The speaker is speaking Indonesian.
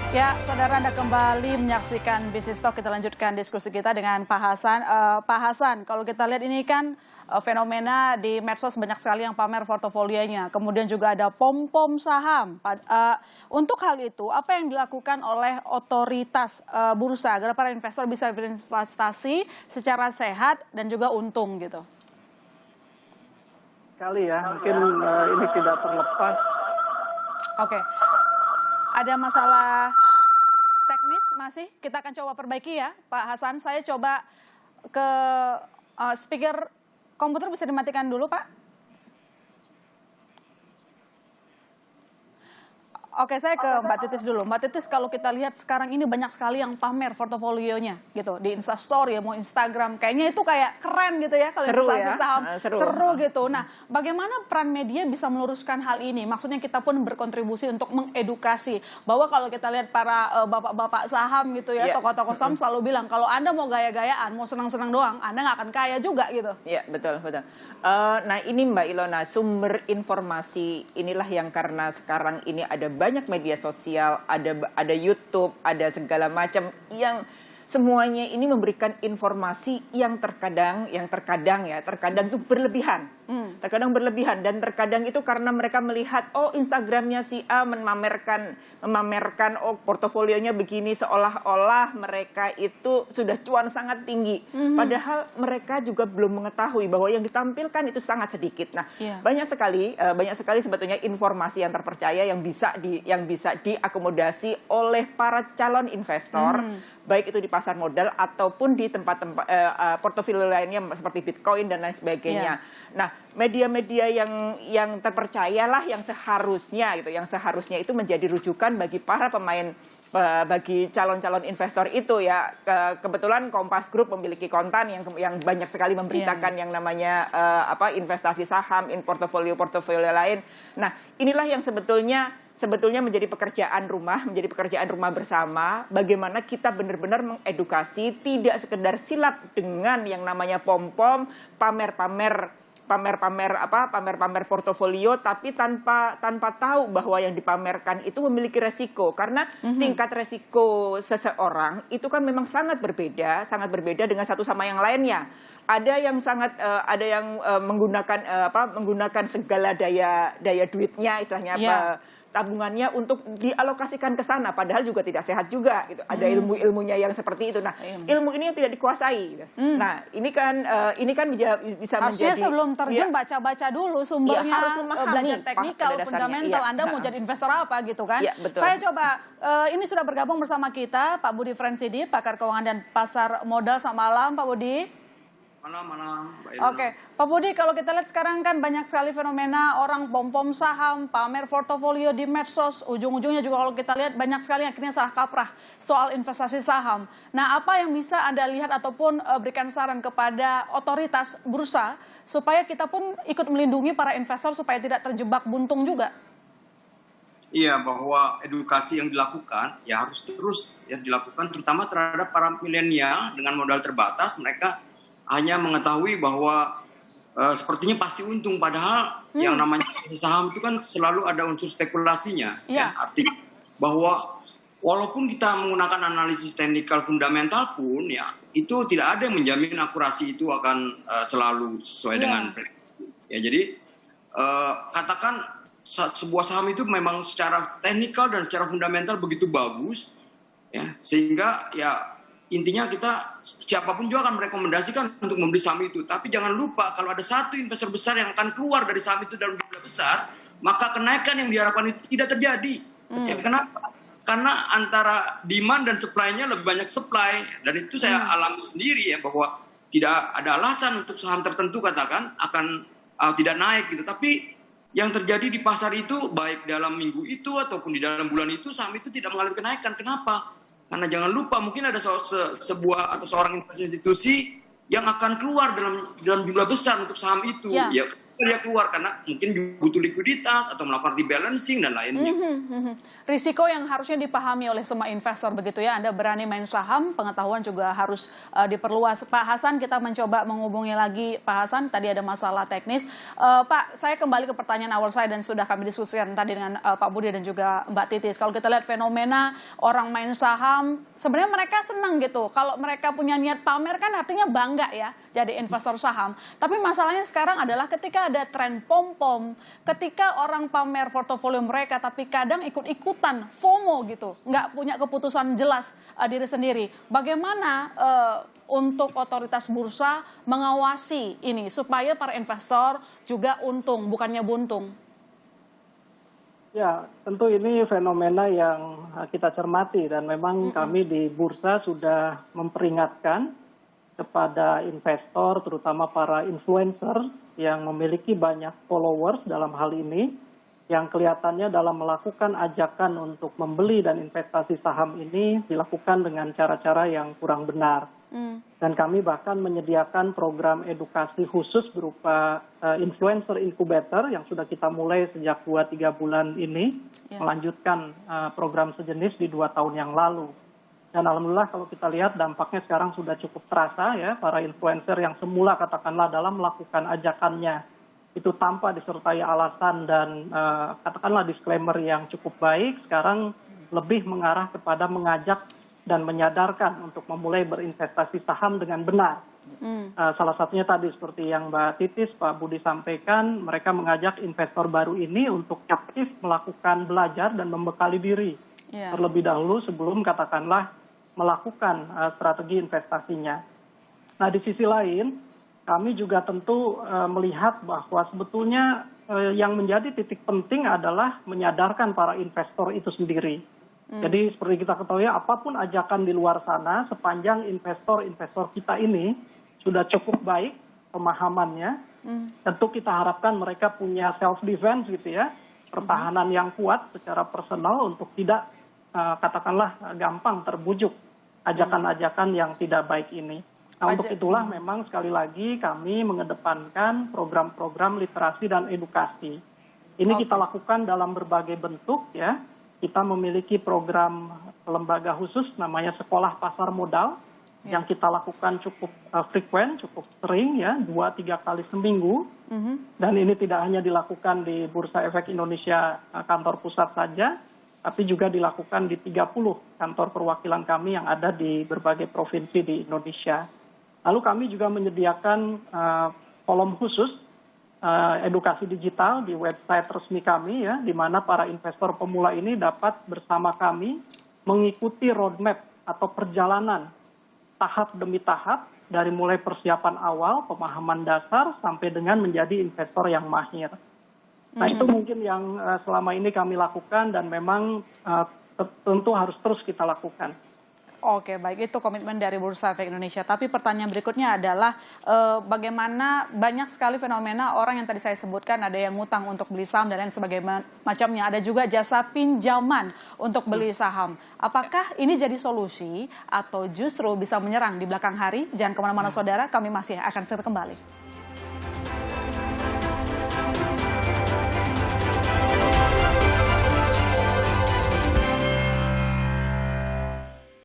Ya, saudara, Anda kembali menyaksikan Bisnis Talk. Kita lanjutkan diskusi kita dengan Pak Hasan. Pak Hasan, kalau kita lihat ini kan fenomena di medsos banyak sekali yang pamer portofolionya. Kemudian juga ada pom-pom saham. Untuk hal itu, apa yang dilakukan oleh otoritas bursa agar para investor bisa berinvestasi secara sehat dan juga untung gitu? Sekali ya, mungkin ini tidak terlepas. Oke. Ada masalah teknis masih, kita akan coba perbaiki ya Pak Hasan. Saya coba ke speaker komputer, bisa dimatikan dulu Pak. Oke, saya ke Mbak Titis dulu. Mbak Titis, kalau kita lihat sekarang ini banyak sekali yang pamer portofolionya gitu di Instastory, mau Instagram, kayaknya itu kayak keren gitu ya kalau investasi saham, seru gitu. Nah, bagaimana peran media bisa meluruskan hal ini? Maksudnya kita pun berkontribusi untuk mengedukasi bahwa kalau kita lihat para bapak-bapak saham gitu ya, tokoh-tokoh saham selalu bilang kalau Anda mau gaya-gayaan, mau senang-senang doang, Anda nggak akan kaya juga gitu. Iya, betul. Nah, ini Mbak Ilona, sumber informasi inilah yang karena sekarang ini ada banyak media sosial, ada YouTube, ada segala macam yang semuanya ini memberikan informasi yang terkadang itu berlebihan. Terkadang berlebihan, dan terkadang itu karena mereka melihat Instagramnya si A memamerkan portofolionya begini, seolah-olah mereka itu sudah cuan sangat tinggi. Padahal mereka juga belum mengetahui bahwa yang ditampilkan itu sangat sedikit. Nah, banyak sekali sebetulnya informasi yang terpercaya yang bisa diakomodasi oleh para calon investor, baik itu di pasar modal ataupun di tempat-tempat portofolio lainnya seperti Bitcoin dan lain sebagainya. Nah, media-media yang terpercayalah yang seharusnya itu menjadi rujukan bagi para pemain, bagi calon-calon investor itu ya. Kebetulan Kompas Group memiliki konten yang banyak sekali memberitakan yang namanya investasi saham, portofolio lain. Nah, inilah yang sebetulnya menjadi pekerjaan rumah bersama, bagaimana kita benar-benar mengedukasi, tidak sekedar silap dengan yang namanya pom-pom, pamer-pamer portofolio, tapi tanpa tahu bahwa yang dipamerkan itu memiliki resiko, karena tingkat resiko seseorang itu kan memang sangat berbeda dengan satu sama yang lainnya. Ada yang menggunakan segala daya duitnya, istilahnya tabungannya untuk dialokasikan ke sana, padahal juga tidak sehat juga gitu. Ada ilmunya yang seperti itu. Nah, ilmu ini yang tidak dikuasai gitu. Nah, ini kan bisa harusnya menjadi, sebelum terjun baca-baca dulu sumbernya, harus belajar teknikal, fundamental, Anda mau jadi investor apa gitu kan. Saya coba, ini sudah bergabung bersama kita Pak Budi Frensidi, pakar keuangan dan pasar modal. Selamat malam Pak Budi. Malam. Oke, Pak Budi, kalau kita lihat sekarang kan banyak sekali fenomena orang pom-pom saham, pamer portofolio di medsos, ujung-ujungnya juga kalau kita lihat banyak sekali akhirnya salah kaprah soal investasi saham. Nah, apa yang bisa Anda lihat ataupun berikan saran kepada otoritas bursa supaya kita pun ikut melindungi para investor supaya tidak terjebak buntung juga? Iya, bahwa edukasi yang dilakukan ya harus terus dilakukan, terutama terhadap para milenial dengan modal terbatas. Mereka hanya mengetahui bahwa sepertinya pasti untung, padahal yang namanya saham itu kan selalu ada unsur spekulasinya. Artinya bahwa walaupun kita menggunakan analisis teknikal fundamental pun ya itu tidak ada yang menjamin akurasi itu akan selalu sesuai dengan prediksi. Ya, jadi katakan sebuah saham itu memang secara teknikal dan secara fundamental begitu bagus ya, sehingga ya intinya kita siapapun juga akan merekomendasikan untuk membeli saham itu. Tapi jangan lupa kalau ada satu investor besar yang akan keluar dari saham itu dalam jumlah besar, maka kenaikan yang diharapkan itu tidak terjadi. Ya, kenapa? Karena antara demand dan supply-nya lebih banyak supply. Dan itu saya alami sendiri ya, bahwa tidak ada alasan untuk saham tertentu katakan akan tidak naik gitu. Tapi yang terjadi di pasar itu baik dalam minggu itu ataupun di dalam bulan itu, saham itu tidak mengalami kenaikan. Kenapa? Karena jangan lupa mungkin ada sebuah atau seorang institusi yang akan keluar dalam jumlah besar untuk saham itu. Ya dia keluar karena mungkin butuh likuiditas atau melakukan rebalancing dan lainnya. Risiko yang harusnya dipahami oleh semua investor begitu ya. Anda berani main saham, pengetahuan juga harus diperluas. Pak Hasan, kita mencoba menghubungi lagi Pak Hasan. Tadi ada masalah teknis. Pak, saya kembali ke pertanyaan awal saya dan sudah kami diskusikan tadi dengan Pak Budi dan juga Mbak Titis. Kalau kita lihat fenomena orang main saham, sebenarnya mereka senang gitu. Kalau mereka punya niat pamer kan artinya bangga ya jadi investor saham. Tapi masalahnya sekarang adalah ketika ada tren pom-pom, ketika orang pamer portofolio mereka tapi kadang ikut-ikutan FOMO gitu, nggak punya keputusan jelas diri sendiri. Bagaimana untuk otoritas bursa mengawasi ini supaya para investor juga untung, bukannya buntung? Ya, tentu ini fenomena yang kita cermati dan memang kami di bursa sudah memperingatkan kepada investor, terutama para influencer yang memiliki banyak followers dalam hal ini, yang kelihatannya dalam melakukan ajakan untuk membeli dan investasi saham ini dilakukan dengan cara-cara yang kurang benar. Dan kami bahkan menyediakan program edukasi khusus berupa influencer incubator yang sudah kita mulai sejak 2-3 bulan ini, melanjutkan program sejenis di 2 tahun yang lalu. Dan alhamdulillah kalau kita lihat dampaknya sekarang sudah cukup terasa ya, para influencer yang semula katakanlah dalam melakukan ajakannya itu tanpa disertai alasan dan katakanlah disclaimer yang cukup baik, sekarang lebih mengarah kepada mengajak dan menyadarkan untuk memulai berinvestasi saham dengan benar. Salah satunya tadi seperti yang Mbak Titis, Pak Budi sampaikan, mereka mengajak investor baru ini untuk aktif melakukan belajar dan membekali diri terlebih dahulu sebelum katakanlah melakukan strategi investasinya. Nah, di sisi lain, kami juga tentu melihat bahwa sebetulnya yang menjadi titik penting adalah menyadarkan para investor itu sendiri. Jadi seperti kita ketahui, apapun ajakan di luar sana, sepanjang investor-investor kita ini sudah cukup baik pemahamannya, tentu kita harapkan mereka punya self-defense gitu ya, pertahanan yang kuat secara personal untuk tidak katakanlah gampang terbujuk ajakan-ajakan yang tidak baik ini. Nah, untuk itulah memang sekali lagi kami mengedepankan program-program literasi dan edukasi. Ini kita lakukan dalam berbagai bentuk ya. Kita memiliki program lembaga khusus namanya Sekolah Pasar Modal yang kita lakukan cukup frekuen, cukup sering ya, 2-3 kali seminggu. Dan ini tidak hanya dilakukan di Bursa Efek Indonesia kantor pusat saja, tapi juga dilakukan di 30 kantor perwakilan kami yang ada di berbagai provinsi di Indonesia. Lalu kami juga menyediakan kolom khusus edukasi digital di website resmi kami ya, di mana para investor pemula ini dapat bersama kami mengikuti roadmap atau perjalanan tahap demi tahap dari mulai persiapan awal, pemahaman dasar sampai dengan menjadi investor yang mahir. Nah, itu mungkin yang selama ini kami lakukan dan memang tentu harus terus kita lakukan. Oke, baik, itu komitmen dari Bursa Efek Indonesia. Tapi pertanyaan berikutnya adalah bagaimana banyak sekali fenomena orang yang tadi saya sebutkan, ada yang ngutang untuk beli saham dan lain sebagainya macamnya. Ada juga jasa pinjaman untuk beli saham. Apakah ini jadi solusi atau justru bisa menyerang di belakang hari? Jangan kemana-mana saudara, kami masih akan segera kembali.